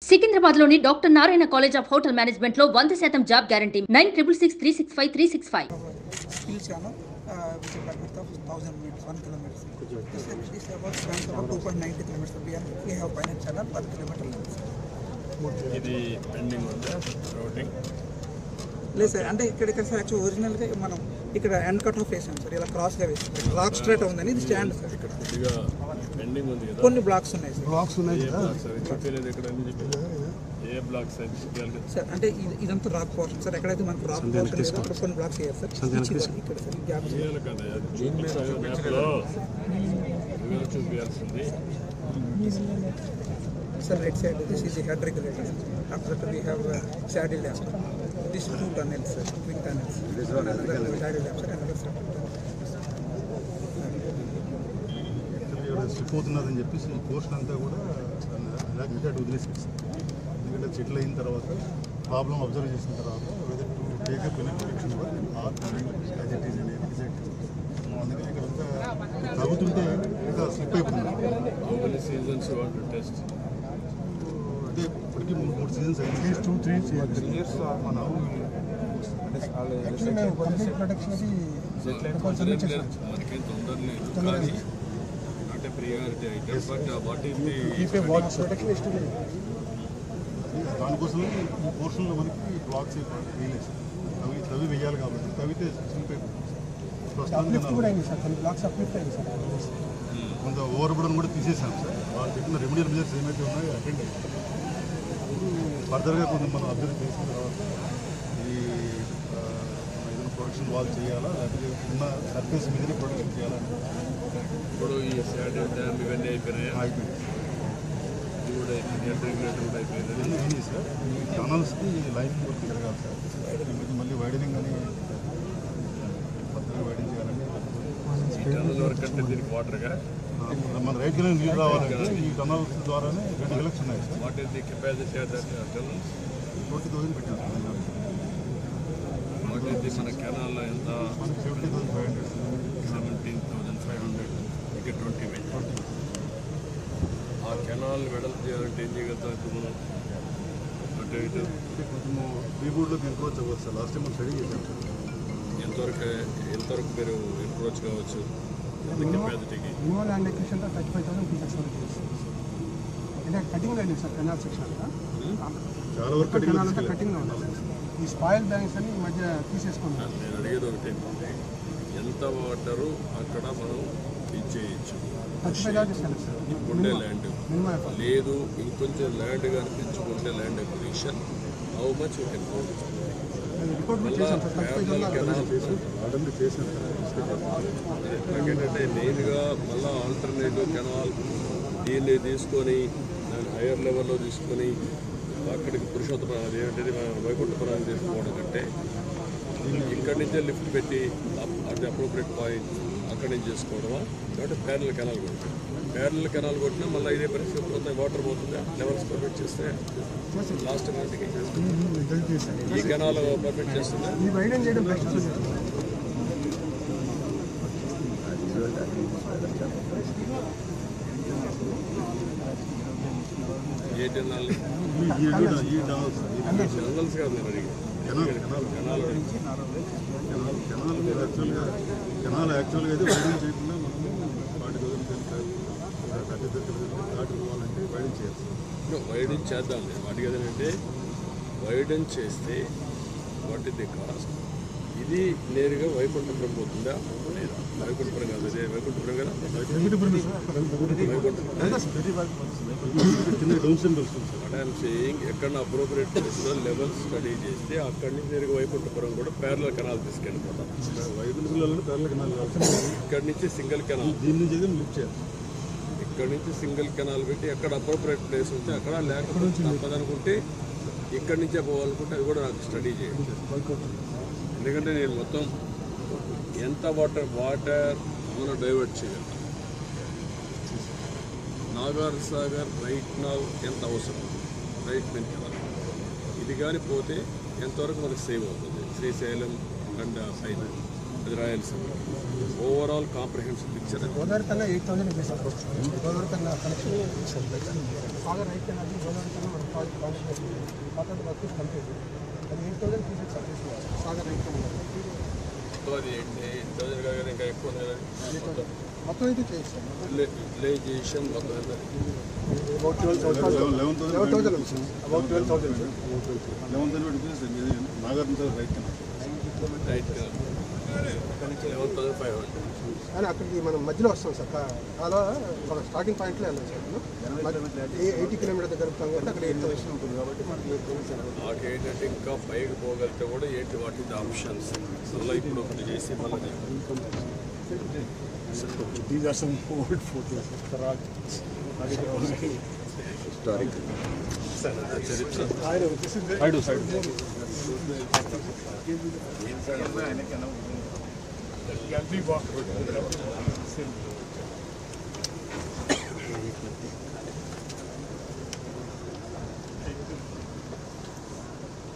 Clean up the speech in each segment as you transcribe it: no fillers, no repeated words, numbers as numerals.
సికింద్రాబాద్లోని doctor Narayana college of hotel మేనేజ్మెంట్లో 100% job guarantee 966365 skills which are width of 1000 meters, 1 kilometer. This about spans about 2.90 kilometers. We have pilot channel per kilometer length. ఇది pending ఉందా routing లేదు sir, అంటే ఇక్కడ actual ఒరిజినల్గా మనం ఇక్కడ end cut off వేసాం సార్, ఇలా క్రాస్గా వేసాం. రాక్ స్ట్రేట్ ఉందని ఇది స్టాండ్ సార్. ఇక్కడ కొద్దిగా పెండింగ్ ఉంది కదా, కొన్ని బ్లాక్స్ ఉన్నాయి సార్. చెప్పలేదు ఎక్కడ అని చెప్పి ఏ బ్లాక్ సైజ్ సార్, అంటే ఇదంతా రాక్ పోర్షన్ సార్. ఎక్కడైతే మనకు రాక్ పోర్షన్ లేదో అక్కడ కొన్ని బ్లాక్స్ వేయాలి సార్. ఇక్కడ సార్ గ్యాప్ చూపించాల్సింది sir. Right side, this is the head regulator. After that we have saddle lamp. This is 2 tunnels, sir, twin tunnels. This one is the saddle lamp, sir, another sir. Slip అవుతున్నదని చెప్పేసి ఈ portion అంతా కూడా అలాగే వదిలేసేది sir. ఎందుకంటే settle అయిన తర్వాత problem observe చేసిన తర్వాత whether to take up any protection as it is అనేది డిసైడ్. అందుకని ఇక్కడంతా తగ్గుతుంటే ఇంకా స్లిప్ అయిపోతుంది. సీజన్స్ వాట్ టెస్ట్ అంటే ఇప్పటికీ 3 సీజన్స్ అయింది. 2-3 years మన మనకేం తొందర లేదు, కానీ అంటే ప్రియారిటీ అయితే బట్ వాట్ ఈస్ ది దానికోసం ఈ పోర్షన్లో మనకి బ్లాక్స్ వేయలేదు. తవి వేయాలి కాబట్టి తవితే స్లిప్ అయిపోతుంది. కొంత ఓవర్ బుడన్ కూడా తీసేసాం సార్. వాళ్ళు చెప్పిన రెమెడియల్ మెజర్స్ ఏమైతే ఉన్నాయో అటెండ్ అయ్యాయి. ఫర్దర్గా కొంచెం మనం అబ్జర్వ్ చేసిన తర్వాత ఈ ఏదైనా ప్రొడక్షన్ వాల్ చేయాలా లేకపోతే ఉన్న సర్ఫేస్ మీదనే ప్రొడక్షన్ చేయాలని ఇప్పుడు ఈ శాటిల్ డ్యామ్ ఇవన్నీ అయిపోయినాయి. ఇది కూడా రెగ్యులేటర్ కూడా అయిపోయింది. ఇవన్నీ అయినాయి సార్. ఈ ఛానల్స్కి లైన్ వర్క్ జరగాలి సార్. మళ్ళీ వైడనింగ్ అని ఫర్దర్గా వైడింగ్ చేయాలని ఈ టనల్ వరకు అంటే దీనికి వాటర్గా మన రైట్గానే నీళ్ళు రావాలంటే ఈ టనల్స్ ద్వారానే 2 ఎలక్షన్ ఉన్నాయి sir. What is the capacity of that tunnel? 20,000 పెట్టారు. వాట్ ఈస్ ది మన కెనాల్లో ఎంత? మనకి 70,500. 17,500 ఇక 20 ఆ కెనాల్ వెడల్పు చేయాలంటే ఏం చేయగలుగుతాం ఇప్పుడు మనం? అంటే ఇటు కొంచెము బీబోర్డ్లోకి ఎంక్రోచ్ అవ్వచ్చు సార్. లాస్ట్ టైం మనం స్టడీ చేసాం సార్. ఎంతవరకు మీరు ఎంక్రోచ్ కావచ్చు కెపాసిటీకి? మినిమం ల్యాండ్ ఎక్విజిషన్ 35,000 క్యూసెక్స్ వరకు అంటే కటింగ్ అయింది సార్. కెనాల్ సెక్షన్ చాలా వరకు కెనాల్ అంతా కటింగ్లో ఉంది. ఈ స్పాయిల్ బ్యాంక్స్ అని ఈ మధ్య తీసేసుకున్నాం. నేను అడిగేది ఒకటి ఏంటంటే ఎంత వాటరు అక్కడ మనం ఇచ్చేయచ్చు. 35,000 ఇస్తాను సార్. ఇప్పుడుండే ల్యాండ్ మినిమం ఎఫర్ట్. లేదు ఇంకొంచెం ల్యాండ్ కనిపించుకుంటే land acquisition how much you can hold? Report కూడా చేశాం సార్. 35,000 ఆల్రెడీ చేసాం సార్. నాకేంటంటే మెయిన్గా మళ్ళీ ఆల్టర్నేటివ్ కెనాల్ దీన్ని తీసుకొని దాన్ని హైయర్ లెవెల్లో తీసుకొని అక్కడికి పురుషోత్తమ అదేంటిది వైకుంఠపురాన్ని తీసుకోవడం కంటే ఇక్కడి నుంచే లిఫ్ట్ పెట్టి అట్ అప్రోప్రియట్ పాయింట్ అక్కడి నుంచి చేసుకోవడమా లేకపోతే ప్యారల్ కెనాల్ కొట్టాం. ప్యారల్ కెనాల్ కొట్టినా మళ్ళీ ఇదే పరిస్థితి పోతే వాటర్ పోతుందా? లెవెల్స్ పర్మిట్ చేస్తే లాస్ట్ మంత్కి ఈ కెనాల్ పర్మిట్ చేస్తుందా? ఈ వైడెన్ చేయడం బెస్ట్ సార్. ఏ కెనాల్? జనరల్స్ కాదు నేను అడిగి కెనాల్ యాక్చువల్గా అయితే వైడింగ్ చేయకుండా మనం 40,000 దాటుకోవాలంటే వైడింగ్ చేయాలి. వైడెన్ చేద్దాం. నేను వాటికి ఏదంటే వైడెన్ చేస్తే వాట్ ఇస్ ది కాస్ట్? ఇది నేరుగా వైకుంఠపురం పోతుందా లేదా? వైకుంఠపురం కాదు, అదే వైకుంఠపురం కదా. ఎక్కడ అప్రోప్రియట్ ప్లేస్లో లెవెల్ స్టడీ చేస్తే అక్కడి నుంచి నేరుగా వైకుంఠపురం కూడా ప్యారలల్ కెనాల్ తీసుకెళ్ళిపోతాం. వైకుంఠపురంలో ప్యారలల్ కెనాల్ ఇక్కడి నుంచి సింగిల్ కెనాల్, దీని నుంచి అయితే లిఫ్ట్ చేయాలి. ఇక్కడి నుంచి సింగిల్ కెనాల్ పెట్టి ఎక్కడ అప్రోప్రియట్ ప్లేస్ ఉంటే అక్కడ, లేకపోతే తప్పదనుకుంటే ఇక్కడి నుంచే పోవాలనుకుంటే అది కూడా నాకు స్టడీ చేయండి. ఎందుకంటే నేను మొత్తం ఎంత వాటర్ మనం డైవర్ట్ చేయగలం. నాగార్ సాగర్ రైట్ నా ఎంత అవసరం రైట్ మెయిన్ కెనాల్ ఇది కానీ పోతే ఎంతవరకు మనకు సేవ్ అవుతుంది? శ్రీశైలం అండ్ పైన అది Rayalaseema overall comprehensive picture. Godavari కన్నా 8,000 గోదావరి కన్నా connection Sagar right canal Godavari కన్నా కాంట్రాక్ట్ వర్క్ ఇస్ కంప్లీట్. అది 8,000 క్యూసెక్ సర్వీస్ సాగర్ రైట్ అది 8,000 కాగానే ఇంకా ఎక్కువ ఉంది కదా మొత్తం అయితే చేయిస్తాం. రిలేజేషన్ మొత్తం about 12,000 about 12,000 Nagarjuna right right 11,500 కానీ అక్కడికి మనం మధ్యలో వస్తాం సార్. అలా మన స్టార్టింగ్ పాయింట్లో వెళ్ళాం సార్. 80 కిలోమీటర్ దగ్గర జరుపుతాం కాబట్టి అక్కడ 8,000 ఉంటుంది కాబట్టి మనకి 8,000. నాకు ఏంటంటే ఇంకా పైకి పోగలిగితే కూడా ఏంటి వాటి ఆప్షన్స్ మళ్ళీ ఇప్పుడు ఒకటి చేసి మళ్ళీ These are some old photos. Historic చరిత్ర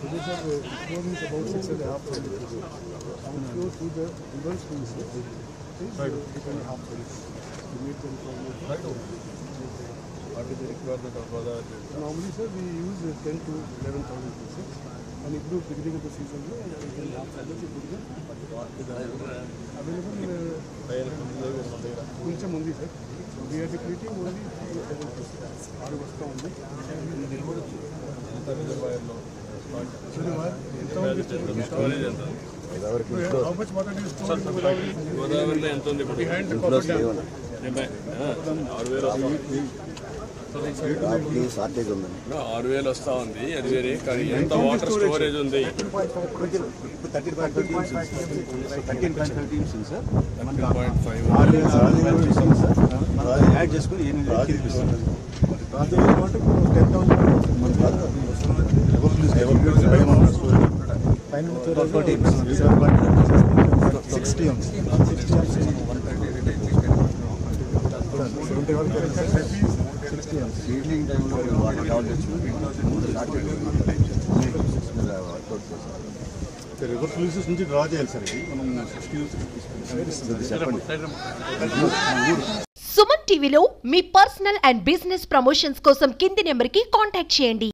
This is about 6.5 kilometers. And go to the reverse police. 8.5 kilometers. To meet them from what is the requirement of Godavari normally, sir, we use 10 to 11,000 pieces. And if you beginning of the season, available కొంచెం ఉంది sir. We're creating only 3,000 pieces. 6 వస్తూ ఉంది. Storage ఎంత How much water do you store in Godavari? గోదావరిలో ఎంత ఉంది ఇప్పుడు Behind the copper dam. 6,000 వస్తా ఉంది. అది వేరే కానీ ఎంత వాటర్ స్టోరేజ్ ఉంది 13.5 యాడ్ చేసుకుని 8 చూపిస్తుంది. రివర్స్ రిలీజెస్ నుంచి డ్రా చేయాలి సార్. ఇది మనం 60 సుమన్ టీవీలో మీ పర్సనల్ అండ్ బిజినెస్ ప్రమోషన్స్ కోసం కింది నెంబర్కి కాంటాక్ట్ చేయండి.